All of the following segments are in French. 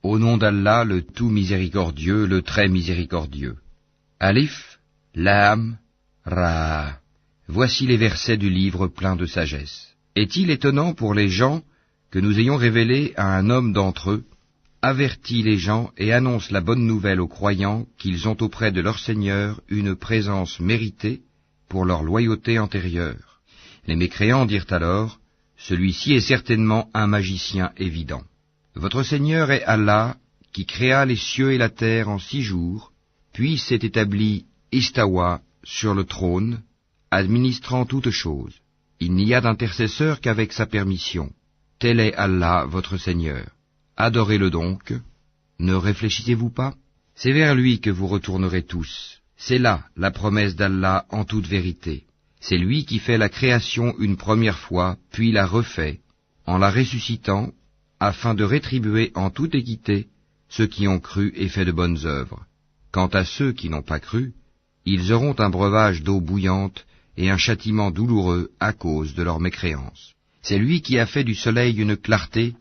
Au nom d'Allah, le tout miséricordieux, le très miséricordieux. Alif, Lam, Ra. Voici les versets du livre plein de sagesse. Est-il étonnant pour les gens que nous ayons révélé à un homme d'entre eux, avertit les gens et annonce la bonne nouvelle aux croyants qu'ils ont auprès de leur Seigneur une présence méritée pour leur loyauté antérieure. Les mécréants dirent alors, celui-ci est certainement un magicien évident. Votre Seigneur est Allah, qui créa les cieux et la terre en 6 jours, puis s'est établi Istawa sur le trône, administrant toutes choses. Il n'y a d'intercesseur qu'avec sa permission. Tel est Allah, votre Seigneur. Adorez-le donc. Ne réfléchissez-vous pas? C'est vers lui que vous retournerez tous. C'est là la promesse d'Allah en toute vérité. C'est lui qui fait la création une première fois, puis la refait, en la ressuscitant, afin de rétribuer en toute équité ceux qui ont cru et fait de bonnes œuvres. Quant à ceux qui n'ont pas cru, ils auront un breuvage d'eau bouillante et un châtiment douloureux à cause de leur mécréance. C'est lui qui a fait du soleil une clarté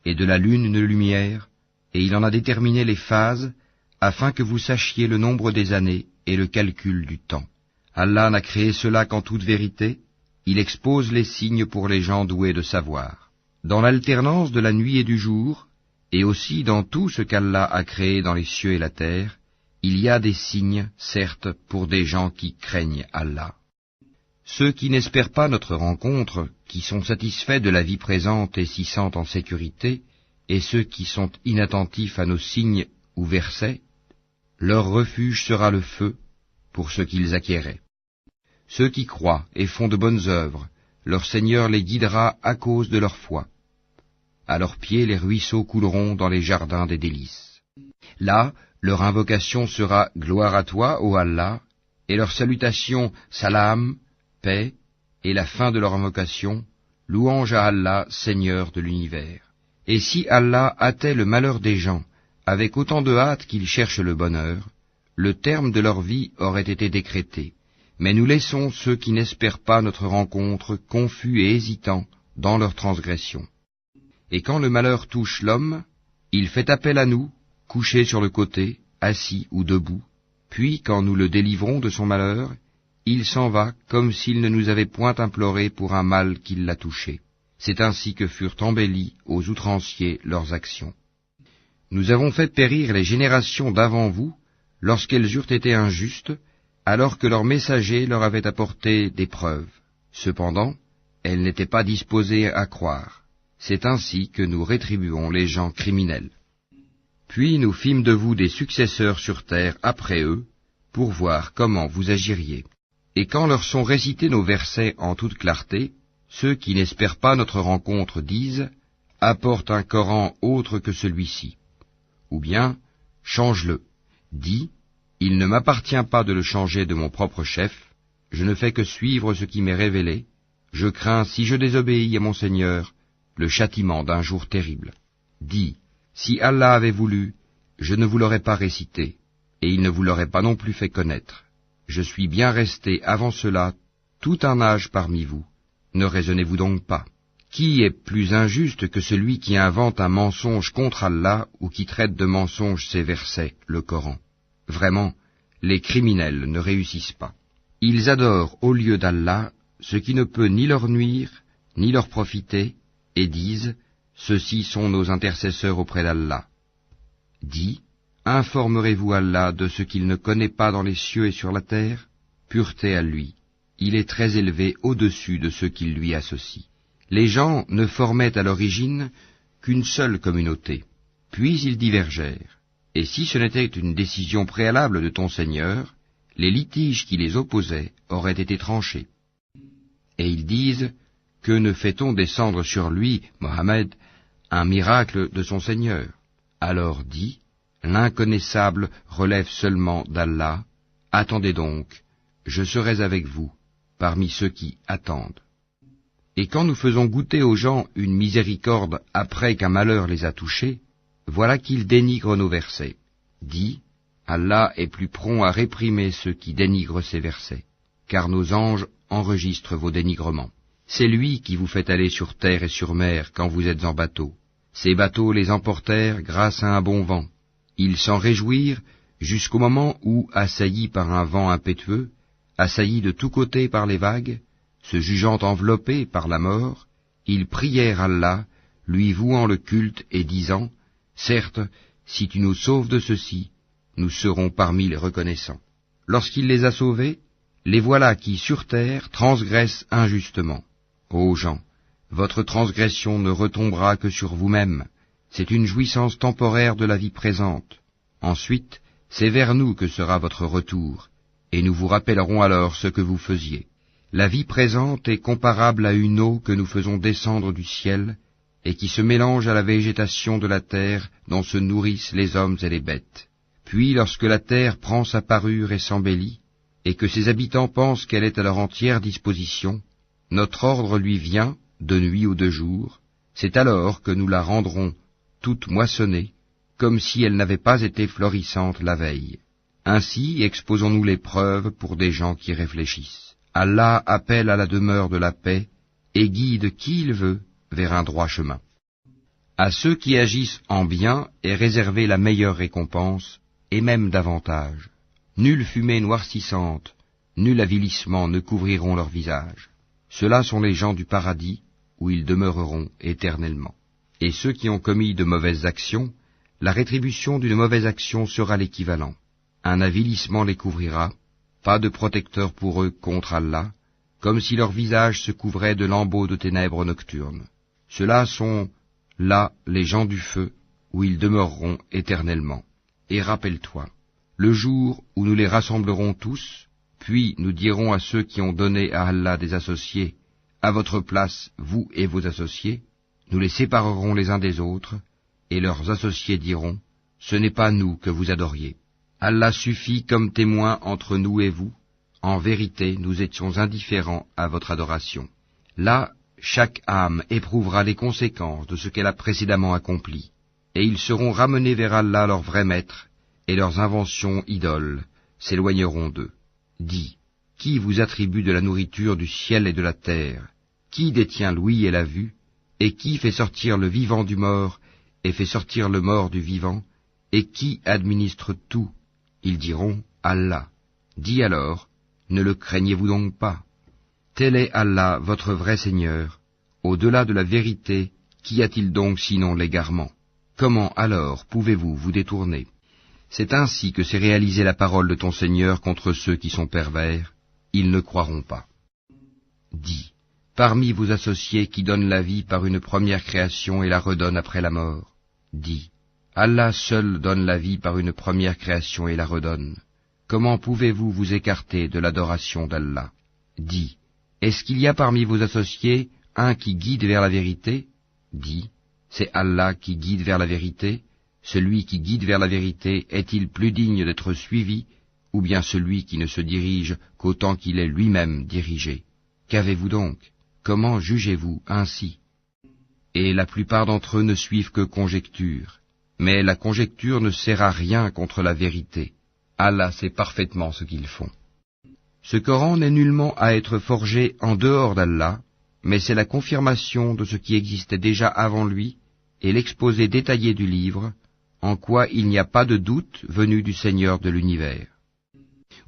et de la lune une lumière, et il en a déterminé les phases, afin que vous sachiez le nombre des années et le calcul du temps. Allah n'a créé cela qu'en toute vérité, il expose les signes pour les gens doués de savoir. Dans l'alternance de la nuit et du jour, et aussi dans tout ce qu'Allah a créé dans les cieux et la terre, il y a des signes, certes, pour des gens qui craignent Allah. Ceux qui n'espèrent pas notre rencontre, qui sont satisfaits de la vie présente et s'y sentent en sécurité, et ceux qui sont inattentifs à nos signes ou versets, leur refuge sera le feu pour ce qu'ils acquéraient. Ceux qui croient et font de bonnes œuvres, leur Seigneur les guidera à cause de leur foi. À leurs pieds les ruisseaux couleront dans les jardins des délices. Là, leur invocation sera « Gloire à toi, ô Allah », et leur salutation « Salam », paix, et la fin de leur invocation, louange à Allah, Seigneur de l'univers. Et si Allah hâtait le malheur des gens, avec autant de hâte qu'ils cherchent le bonheur, le terme de leur vie aurait été décrété. Mais nous laissons ceux qui n'espèrent pas notre rencontre confus et hésitants dans leur transgression. Et quand le malheur touche l'homme, il fait appel à nous, couché sur le côté, assis ou debout, puis quand nous le délivrons de son malheur, il s'en va comme s'il ne nous avait point imploré pour un mal qui l'a touché. C'est ainsi que furent embellies aux outranciers leurs actions. Nous avons fait périr les générations d'avant vous, lorsqu'elles eurent été injustes, alors que leurs messagers leur avaient apporté des preuves. Cependant, elles n'étaient pas disposées à croire. C'est ainsi que nous rétribuons les gens criminels. Puis nous fîmes de vous des successeurs sur terre après eux, pour voir comment vous agiriez. Et quand leur sont récités nos versets en toute clarté, ceux qui n'espèrent pas notre rencontre disent « Apporte un Coran autre que celui-ci » ou bien « Change-le » dis « Il ne m'appartient pas de le changer de mon propre chef, je ne fais que suivre ce qui m'est révélé, je crains, si je désobéis à mon Seigneur, le châtiment d'un jour terrible. » Dis « Si Allah avait voulu, je ne vous l'aurais pas récité, et il ne vous l'aurait pas non plus fait connaître. Je suis bien resté avant cela tout un âge parmi vous. Ne raisonnez-vous donc pas? Qui est plus injuste que celui qui invente un mensonge contre Allah ou qui traite de mensonge ses versets, le Coran? Vraiment, les criminels ne réussissent pas. Ils adorent au lieu d'Allah ce qui ne peut ni leur nuire, ni leur profiter, et disent « Ceux-ci sont nos intercesseurs auprès d'Allah ». Dis, informerez-vous Allah de ce qu'il ne connaît pas dans les cieux et sur la terre? Pureté à lui. Il est très élevé au-dessus de ceux qui lui associent. Les gens ne formaient à l'origine qu'une seule communauté, puis ils divergèrent. Et si ce n'était une décision préalable de ton Seigneur, les litiges qui les opposaient auraient été tranchés. Et ils disent, que ne fait-on descendre sur lui, Mohammed, un miracle de son Seigneur? Alors dis, l'inconnaissable relève seulement d'Allah, attendez donc, je serai avec vous, parmi ceux qui attendent. Et quand nous faisons goûter aux gens une miséricorde après qu'un malheur les a touchés, voilà qu'ils dénigrent nos versets. Dis, Allah est plus prompt à réprimer ceux qui dénigrent ses versets, car nos anges enregistrent vos dénigrements. C'est lui qui vous fait aller sur terre et sur mer quand vous êtes en bateau. Ces bateaux les emportèrent grâce à un bon vent. Ils s'en réjouirent jusqu'au moment où, assaillis par un vent impétueux, assaillis de tous côtés par les vagues, se jugeant enveloppés par la mort, ils prièrent Allah, lui vouant le culte et disant, « Certes, si tu nous sauves de ceci, nous serons parmi les reconnaissants. » Lorsqu'il les a sauvés, les voilà qui, sur terre, transgressent injustement. Ô gens, votre transgression ne retombera que sur vous-même, c'est une jouissance temporaire de la vie présente. Ensuite, c'est vers nous que sera votre retour, et nous vous rappellerons alors ce que vous faisiez. La vie présente est comparable à une eau que nous faisons descendre du ciel, et qui se mélange à la végétation de la terre dont se nourrissent les hommes et les bêtes. Puis, lorsque la terre prend sa parure et s'embellit, et que ses habitants pensent qu'elle est à leur entière disposition, notre ordre lui vient, de nuit ou de jour, c'est alors que nous la rendrons toute moissonnée, comme si elle n'avait pas été florissante la veille. Ainsi exposons-nous les preuves pour des gens qui réfléchissent. Allah appelle à la demeure de la paix et guide qui il veut vers un droit chemin. À ceux qui agissent en bien est réservée la meilleure récompense, et même davantage. Nulle fumée noircissante, nul avilissement ne couvriront leur visage. Ceux-là sont les gens du paradis, où ils demeureront éternellement. Et ceux qui ont commis de mauvaises actions, la rétribution d'une mauvaise action sera l'équivalent. Un avilissement les couvrira, pas de protecteur pour eux contre Allah, comme si leur visage se couvrait de lambeaux de ténèbres nocturnes. Ceux-là sont, là, les gens du feu, où ils demeureront éternellement. Et rappelle-toi, le jour où nous les rassemblerons tous, puis nous dirons à ceux qui ont donné à Allah des associés, à votre place, vous et vos associés, nous les séparerons les uns des autres, et leurs associés diront, ce n'est pas nous que vous adoriez. Allah suffit comme témoin entre nous et vous, en vérité nous étions indifférents à votre adoration. Là, chaque âme éprouvera les conséquences de ce qu'elle a précédemment accompli, et ils seront ramenés vers Allah leur vrai maître, et leurs inventions idoles s'éloigneront d'eux. Dis, qui vous attribue de la nourriture du ciel et de la terre? Qui détient l'ouïe et la vue? Et qui fait sortir le vivant du mort, et fait sortir le mort du vivant? Et qui administre tout? Ils diront, Allah. Dis alors, ne le craignez-vous donc pas? Tel est Allah, votre vrai Seigneur. Au-delà de la vérité, qu'y a-t-il donc sinon l'égarement? Comment alors pouvez-vous vous détourner? C'est ainsi que s'est réalisée la parole de ton Seigneur contre ceux qui sont pervers. Ils ne croiront pas. Dis, parmi vos associés qui donnent la vie par une première création et la redonnent après la mort, dis, Allah seul donne la vie par une première création et la redonne. Comment pouvez-vous vous écarter de l'adoration d'Allah? Dis, est-ce qu'il y a parmi vos associés un qui guide vers la vérité? Dis, c'est Allah qui guide vers la vérité. Celui qui guide vers la vérité est-il plus digne d'être suivi, ou bien celui qui ne se dirige qu'autant qu'il est lui-même dirigé? Qu'avez-vous donc? Comment jugez-vous ainsi? Et la plupart d'entre eux ne suivent que conjectures, mais la conjecture ne sert à rien contre la vérité. Allah sait parfaitement ce qu'ils font. Ce Coran n'est nullement à être forgé en dehors d'Allah, mais c'est la confirmation de ce qui existait déjà avant lui et l'exposé détaillé du livre, en quoi il n'y a pas de doute venu du Seigneur de l'univers.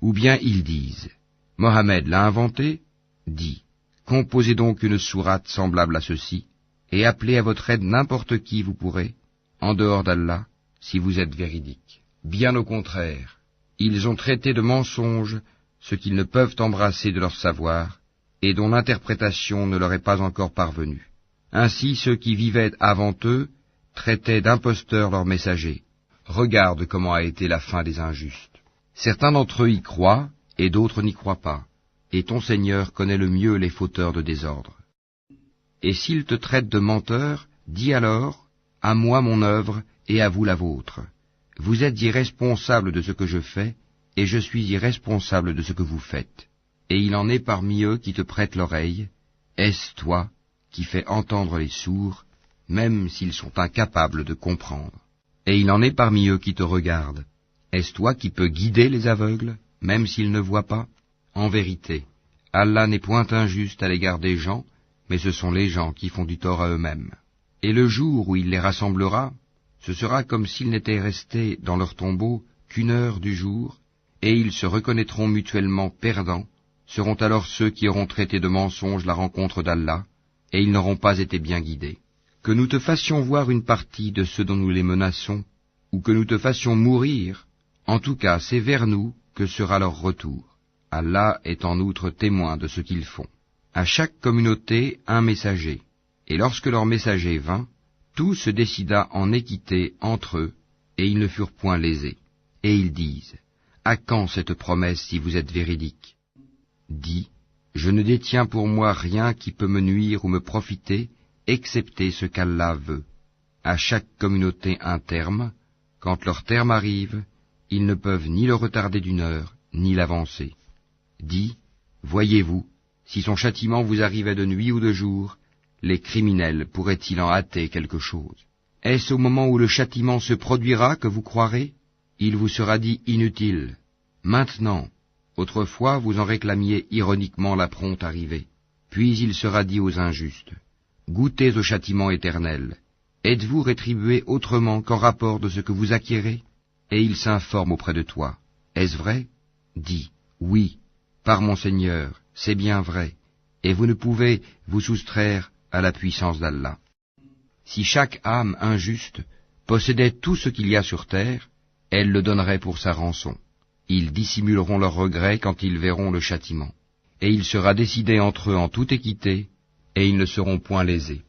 Ou bien ils disent, Mohammed l'a inventé? Dis, composez donc une sourate semblable à ceci, et appelez à votre aide n'importe qui vous pourrez, en dehors d'Allah, si vous êtes véridique. Bien au contraire, ils ont traité de mensonge ce qu'ils ne peuvent embrasser de leur savoir, et dont l'interprétation ne leur est pas encore parvenue. Ainsi ceux qui vivaient avant eux traitaient d'imposteurs leurs messagers. Regarde comment a été la fin des injustes. Certains d'entre eux y croient, et d'autres n'y croient pas, et ton Seigneur connaît le mieux les fauteurs de désordre. Et s'ils te traitent de menteur, dis alors, à moi mon œuvre, et à vous la vôtre. Vous êtes irresponsables de ce que je fais, et je suis irresponsable de ce que vous faites. Et il en est parmi eux qui te prêtent l'oreille. Est-ce toi qui fais entendre les sourds, même s'ils sont incapables de comprendre? Et il en est parmi eux qui te regardent. Est-ce toi qui peux guider les aveugles, même s'ils ne voient pas? En vérité, Allah n'est point injuste à l'égard des gens, mais ce sont les gens qui font du tort à eux-mêmes. Et le jour où il les rassemblera, ce sera comme s'ils n'étaient restés dans leur tombeau qu'une heure du jour, et ils se reconnaîtront mutuellement perdants, seront alors ceux qui auront traité de mensonge la rencontre d'Allah, et ils n'auront pas été bien guidés. Que nous te fassions voir une partie de ceux dont nous les menaçons, ou que nous te fassions mourir, en tout cas c'est vers nous que sera leur retour. Allah est en outre témoin de ce qu'ils font. À chaque communauté un messager, et lorsque leur messager vint, tout se décida en équité entre eux, et ils ne furent point lésés. Et ils disent, à quand cette promesse si vous êtes véridiques? Dis, je ne détiens pour moi rien qui peut me nuire ou me profiter, excepté ce qu'Allah veut. À chaque communauté un terme, quand leur terme arrive, ils ne peuvent ni le retarder d'une heure, ni l'avancer. Dis, voyez-vous, si son châtiment vous arrivait de nuit ou de jour, les criminels pourraient-ils en hâter quelque chose? Est-ce au moment où le châtiment se produira que vous croirez? Il vous sera dit inutile. Maintenant, autrefois vous en réclamiez ironiquement la prompte arrivée. Puis il sera dit aux injustes, goûtez au châtiment éternel. Êtes-vous rétribués autrement qu'en rapport de ce que vous acquérez? Et ils s'informent auprès de toi. Est-ce vrai? Dis, oui, par mon Seigneur, c'est bien vrai, et vous ne pouvez vous soustraire à la puissance d'Allah. Si chaque âme injuste possédait tout ce qu'il y a sur terre, elle le donnerait pour sa rançon. Ils dissimuleront leurs regrets quand ils verront le châtiment. Et il sera décidé entre eux en toute équité, et ils ne seront point lésés.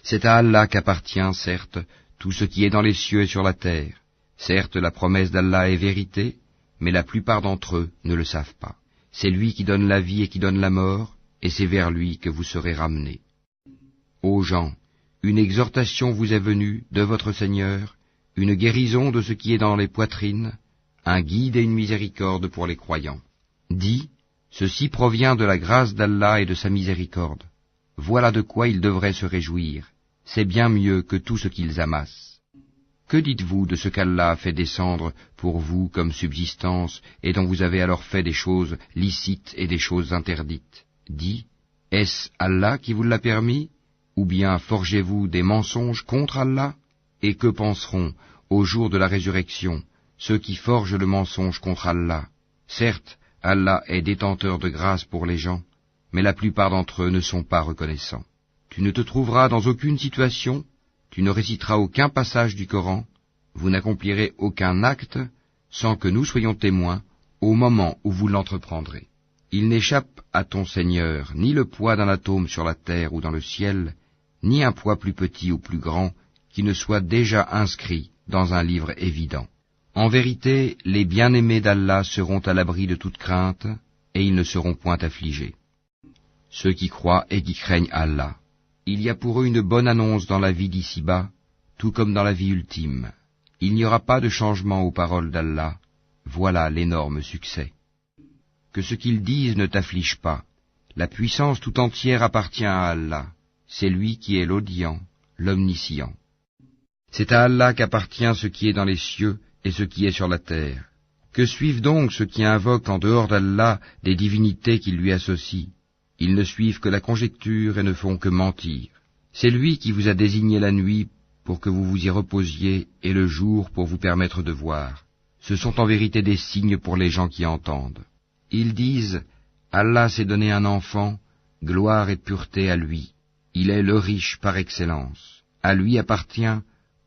C'est à Allah qu'appartient, certes, tout ce qui est dans les cieux et sur la terre. Certes, la promesse d'Allah est vérité, mais la plupart d'entre eux ne le savent pas. C'est lui qui donne la vie et qui donne la mort, et c'est vers lui que vous serez ramenés. Ô gens, une exhortation vous est venue de votre Seigneur, une guérison de ce qui est dans les poitrines, un guide et une miséricorde pour les croyants. Dis, ceci provient de la grâce d'Allah et de sa miséricorde. Voilà de quoi ils devraient se réjouir. C'est bien mieux que tout ce qu'ils amassent. Que dites-vous de ce qu'Allah a fait descendre pour vous comme subsistance et dont vous avez alors fait des choses licites et des choses interdites? Dis, est-ce Allah qui vous l'a permis? Ou bien forgez-vous des mensonges contre Allah? Et que penseront, au jour de la résurrection, ceux qui forgent le mensonge contre Allah? Certes, Allah est détenteur de grâce pour les gens, mais la plupart d'entre eux ne sont pas reconnaissants. Tu ne te trouveras dans aucune situation, tu ne réciteras aucun passage du Coran, vous n'accomplirez aucun acte sans que nous soyons témoins au moment où vous l'entreprendrez. Il n'échappe à ton Seigneur ni le poids d'un atome sur la terre ou dans le ciel, ni un poids plus petit ou plus grand qui ne soit déjà inscrit dans un livre évident. En vérité, les bien-aimés d'Allah seront à l'abri de toute crainte, et ils ne seront point affligés. Ceux qui croient et qui craignent Allah. Il y a pour eux une bonne annonce dans la vie d'ici-bas, tout comme dans la vie ultime. Il n'y aura pas de changement aux paroles d'Allah. Voilà l'énorme succès. Que ce qu'ils disent ne t'afflige pas. La puissance tout entière appartient à Allah. C'est lui qui est l'audient, l'omniscient. C'est à Allah qu'appartient ce qui est dans les cieux et ce qui est sur la terre. Que suivent donc ceux qui invoquent en dehors d'Allah des divinités qui lui associent? Ils ne suivent que la conjecture et ne font que mentir. C'est lui qui vous a désigné la nuit pour que vous vous y reposiez et le jour pour vous permettre de voir. Ce sont en vérité des signes pour les gens qui entendent. Ils disent, Allah s'est donné un enfant, gloire et pureté à lui. Il est le riche par excellence. À lui appartient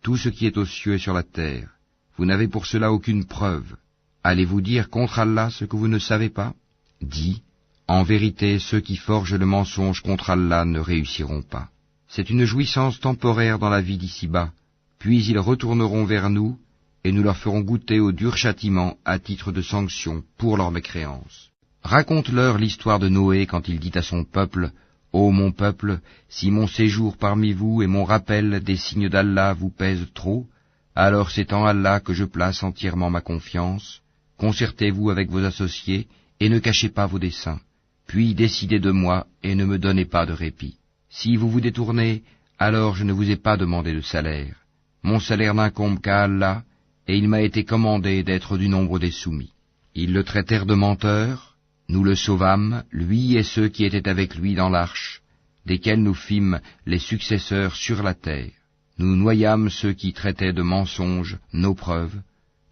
tout ce qui est aux cieux et sur la terre. Vous n'avez pour cela aucune preuve. Allez-vous dire contre Allah ce que vous ne savez pas? Dis, en vérité, ceux qui forgent le mensonge contre Allah ne réussiront pas. C'est une jouissance temporaire dans la vie d'ici-bas, puis ils retourneront vers nous, et nous leur ferons goûter au dur châtiment à titre de sanction pour leur mécréance. Raconte-leur l'histoire de Noé quand il dit à son peuple, « Ô mon peuple, si mon séjour parmi vous et mon rappel des signes d'Allah vous pèsent trop, alors c'est en Allah que je place entièrement ma confiance. Concertez-vous avec vos associés et ne cachez pas vos desseins. Puis décidez de moi et ne me donnez pas de répit. Si vous vous détournez, alors je ne vous ai pas demandé de salaire. Mon salaire n'incombe qu'à Allah, et il m'a été commandé d'être du nombre des soumis. » Ils le traitèrent de menteur, nous le sauvâmes, lui et ceux qui étaient avec lui dans l'arche. desquels nous fîmes les successeurs sur la terre. Nous noyâmes ceux qui traitaient de mensonges nos preuves.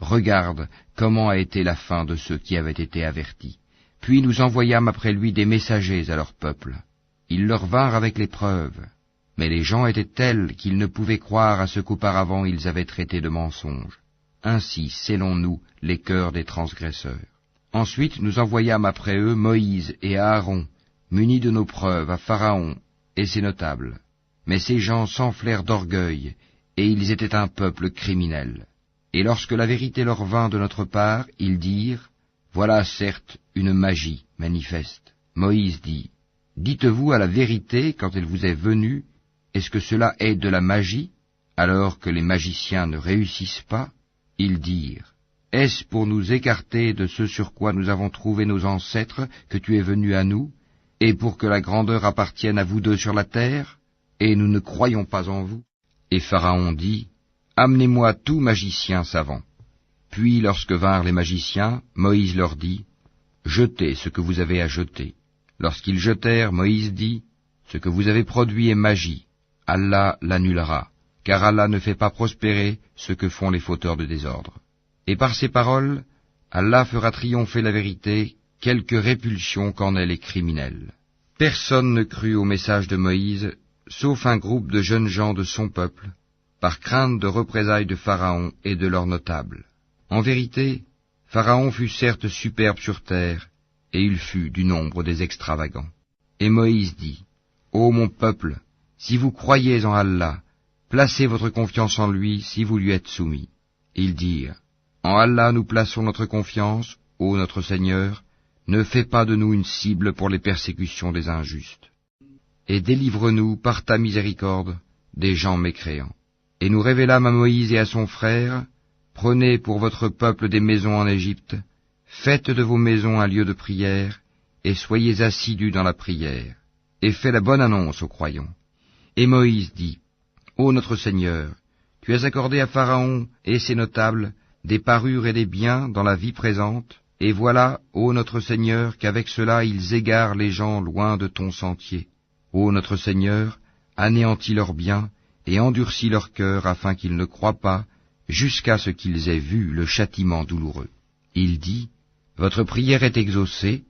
Regarde comment a été la fin de ceux qui avaient été avertis. Puis nous envoyâmes après lui des messagers à leur peuple. Ils leur vinrent avec les preuves. Mais les gens étaient tels qu'ils ne pouvaient croire à ce qu'auparavant ils avaient traité de mensonges. Ainsi scellons-nous les cœurs des transgresseurs. Ensuite nous envoyâmes après eux Moïse et Aaron, munis de nos preuves, à Pharaon et ses notables. Mais ces gens s'enflèrent d'orgueil, et ils étaient un peuple criminel. Et lorsque la vérité leur vint de notre part, ils dirent, « Voilà certes une magie manifeste. » Moïse dit, « Dites-vous à la vérité quand elle vous est venue, est-ce que cela est de la magie, alors que les magiciens ne réussissent pas ?» Ils dirent, « Est-ce pour nous écarter de ce sur quoi nous avons trouvé nos ancêtres que tu es venu à nous, et pour que la grandeur appartienne à vous deux sur la terre, et nous ne croyons pas en vous ?» Et Pharaon dit, « Amenez-moi tout magicien savant. » Puis lorsque vinrent les magiciens, Moïse leur dit, « Jetez ce que vous avez à jeter. » Lorsqu'ils jetèrent, Moïse dit, « Ce que vous avez produit est magie. Allah l'annulera, car Allah ne fait pas prospérer ce que font les fauteurs de désordre. Et par ces paroles, Allah fera triompher la vérité, quelque répulsion qu'en aient les criminels. » Personne ne crut au message de Moïse, sauf un groupe de jeunes gens de son peuple, par crainte de représailles de Pharaon et de leurs notables. En vérité, Pharaon fut certes superbe sur terre, et il fut du nombre des extravagants. Et Moïse dit, « Ô mon peuple, si vous croyez en Allah, placez votre confiance en lui si vous lui êtes soumis. » Ils dirent, « En Allah nous plaçons notre confiance, ô notre Seigneur, ne fais pas de nous une cible pour les persécutions des injustes. Et délivre-nous par ta miséricorde des gens mécréants. » Et nous révélâmes à Moïse et à son frère, « Prenez pour votre peuple des maisons en Égypte, faites de vos maisons un lieu de prière, et soyez assidus dans la prière, et faites la bonne annonce aux croyants. » Et Moïse dit, « Ô notre Seigneur, tu as accordé à Pharaon et ses notables des parures et des biens dans la vie présente, et voilà, ô notre Seigneur, qu'avec cela ils égarent les gens loin de ton sentier. Ô notre Seigneur, anéantis leurs biens, et endurcis leur cœur afin qu'ils ne croient pas, jusqu'à ce qu'ils aient vu le châtiment douloureux. » Il dit, « Votre prière est exaucée,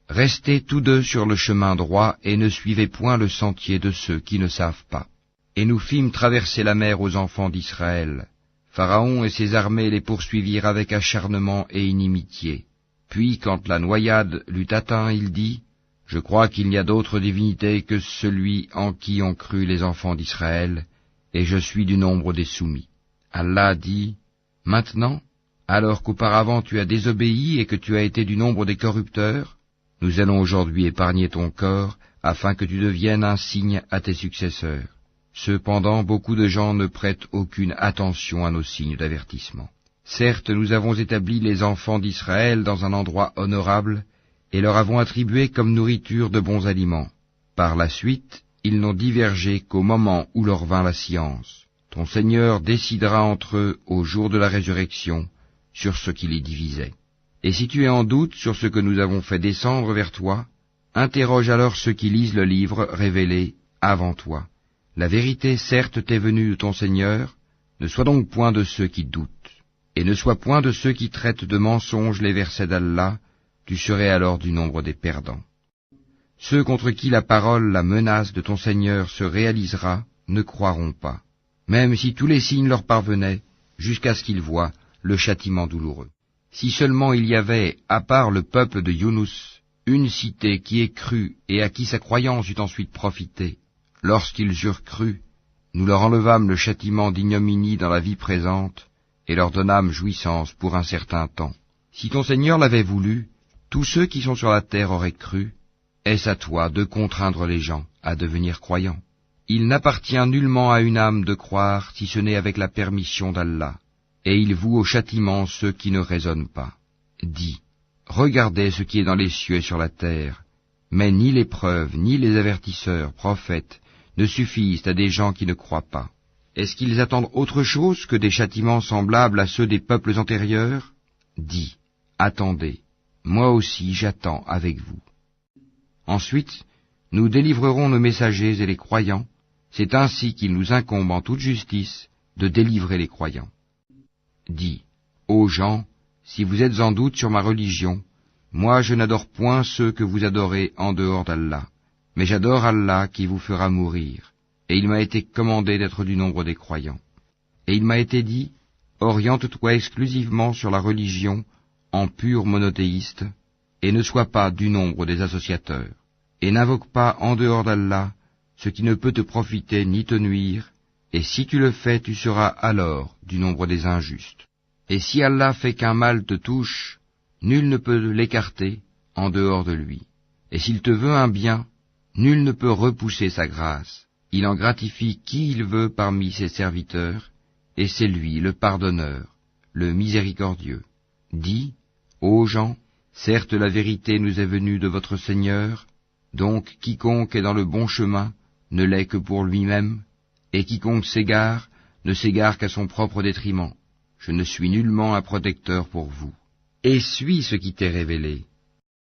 restez tous deux sur le chemin droit et ne suivez point le sentier de ceux qui ne savent pas. » Et nous fîmes traverser la mer aux enfants d'Israël. Pharaon et ses armées les poursuivirent avec acharnement et inimitié. Puis, quand la noyade l'eut atteint, il dit, « Je crois qu'il n'y a d'autre divinité que celui en qui ont cru les enfants d'Israël, et je suis du nombre des soumis. » Allah dit, « Maintenant, alors qu'auparavant tu as désobéi et que tu as été du nombre des corrupteurs, nous allons aujourd'hui épargner ton corps, afin que tu deviennes un signe à tes successeurs. » Cependant, beaucoup de gens ne prêtent aucune attention à nos signes d'avertissement. Certes, nous avons établi les enfants d'Israël dans un endroit honorable, et leur avons attribué comme nourriture de bons aliments. Par la suite, ils n'ont divergé qu'au moment où leur vint la science. Ton Seigneur décidera entre eux au jour de la résurrection sur ce qui les divisait. Et si tu es en doute sur ce que nous avons fait descendre vers toi, interroge alors ceux qui lisent le livre révélé avant toi. La vérité certes t'est venue de ton Seigneur, ne sois donc point de ceux qui doutent, et ne sois point de ceux qui traitent de mensonges les versets d'Allah, tu serais alors du nombre des perdants. Ceux contre qui la parole, la menace de ton Seigneur se réalisera, ne croiront pas, même si tous les signes leur parvenaient, jusqu'à ce qu'ils voient le châtiment douloureux. Si seulement il y avait, à part le peuple de Yunus, une cité qui ait cru et à qui sa croyance eût ensuite profité, lorsqu'ils eurent cru, nous leur enlevâmes le châtiment d'ignominie dans la vie présente, et leur donnâmes jouissance pour un certain temps. Si ton Seigneur l'avait voulu, tous ceux qui sont sur la terre auraient cru. Est-ce à toi de contraindre les gens à devenir croyants? Il n'appartient nullement à une âme de croire si ce n'est avec la permission d'Allah, et il voue au châtiment ceux qui ne raisonnent pas. Dis, regardez ce qui est dans les cieux et sur la terre, mais ni les preuves, ni les avertisseurs, prophètes, ne suffisent à des gens qui ne croient pas. Est-ce qu'ils attendent autre chose que des châtiments semblables à ceux des peuples antérieurs? Dis, attendez, moi aussi j'attends avec vous. Ensuite, Nous délivrerons nos messagers et les croyants, c'est ainsi qu'il nous incombe en toute justice de délivrer les croyants. Dis, ô gens, si vous êtes en doute sur ma religion, moi je n'adore point ceux que vous adorez en dehors d'Allah, mais j'adore Allah qui vous fera mourir, et il m'a été commandé d'être du nombre des croyants. Et il m'a été dit, oriente-toi exclusivement sur la religion en pur monothéiste, et ne sois pas du nombre des associateurs, et n'invoque pas en dehors d'Allah ce qui ne peut te profiter ni te nuire, et si tu le fais, tu seras alors du nombre des injustes. Et si Allah fait qu'un mal te touche, nul ne peut l'écarter en dehors de lui. Et s'il te veut un bien, nul ne peut repousser sa grâce. Il en gratifie qui il veut parmi ses serviteurs, et c'est lui le pardonneur, le miséricordieux. Dis, ô gens, certes la vérité nous est venue de votre Seigneur, donc quiconque est dans le bon chemin ne l'est que pour lui-même, et quiconque s'égare ne s'égare qu'à son propre détriment. Je ne suis nullement un protecteur pour vous. Et suis ce qui t'est révélé.